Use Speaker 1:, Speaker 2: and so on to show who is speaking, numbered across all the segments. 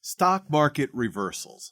Speaker 1: Stock market reversals.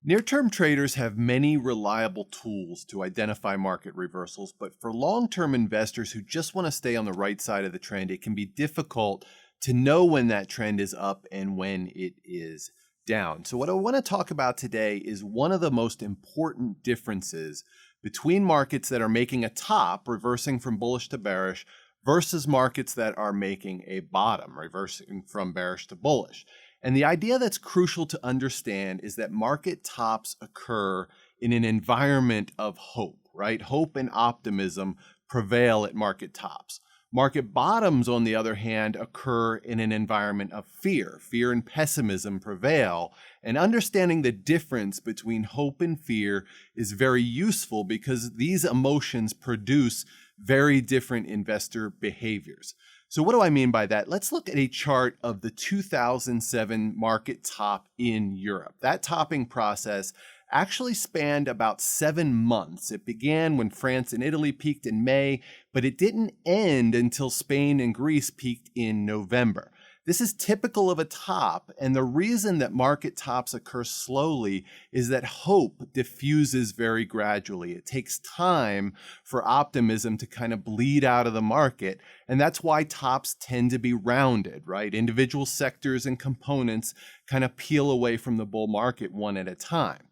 Speaker 1: Near-term traders have many reliable tools to identify market reversals, but for long-term investors who just want to stay on the right side of the trend, it can be difficult to know when that trend is up and when it is down. So what I want to talk about today is one of the most important differences between markets that are making a top, reversing from bullish to bearish, versus markets that are making a bottom, reversing from bearish to bullish. And the idea that's crucial to understand is that market tops occur in an environment of hope, right? Hope and optimism prevail at market tops. Market bottoms, on the other hand, occur in an environment of fear. Fear and pessimism prevail. And understanding the difference between hope and fear is very useful because these emotions produce very different investor behaviors. So what do I mean by that? Let's look at a chart of the 2007 market top in Europe. That topping process actually spanned about 7 months. It began when France and Italy peaked in May, but it didn't end until Spain and Greece peaked in November. This is typical of a top, and the reason that market tops occur slowly is that hope diffuses very gradually. It takes time for optimism to kind of bleed out of the market, and that's why tops tend to be rounded, right? Individual sectors and components kind of peel away from the bull market one at a time.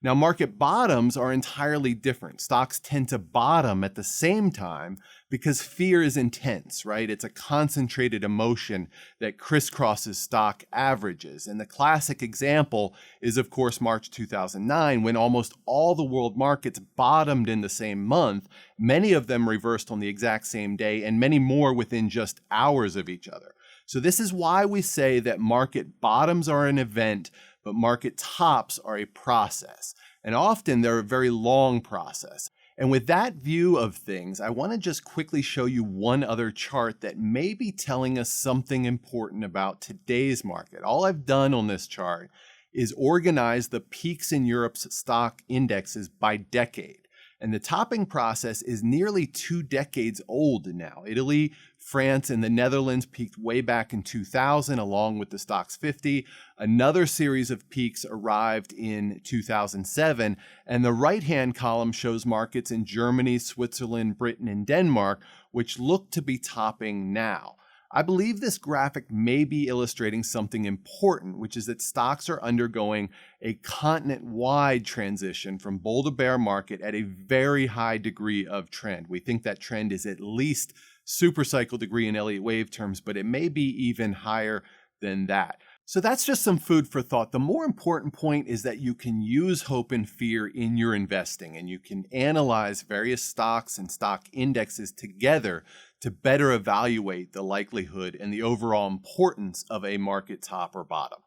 Speaker 1: Now, market bottoms are entirely different. Stocks tend to bottom at the same time because fear is intense, right? It's a concentrated emotion that crisscrosses stock averages. And the classic example is, of course, March 2009, when almost all the world markets bottomed in the same month. Many of them reversed on the exact same day, and many more within just hours of each other. So this is why we say that market bottoms are an event, but market tops are a process. And often they're a very long process. And with that view of things, I want to just quickly show you one other chart that may be telling us something important about today's market. All I've done on this chart is organize the peaks in Europe's stock indexes by decade. And the topping process is nearly 2 decades old now. Italy, France, and the Netherlands peaked way back in 2000, along with the Stoxx 50. Another series of peaks arrived in 2007. And the right-hand column shows markets in Germany, Switzerland, Britain, and Denmark, which look to be topping now. I believe this graphic may be illustrating something important, which is that stocks are undergoing a continent-wide transition from bull to bear market at a very high degree of trend. We think that trend is at least supercycle degree in Elliott wave terms, but it may be even higher than that. So that's just some food for thought. The more important point is that you can use hope and fear in your investing, and you can analyze various stocks and stock indexes together to better evaluate the likelihood and the overall importance of a market top or bottom.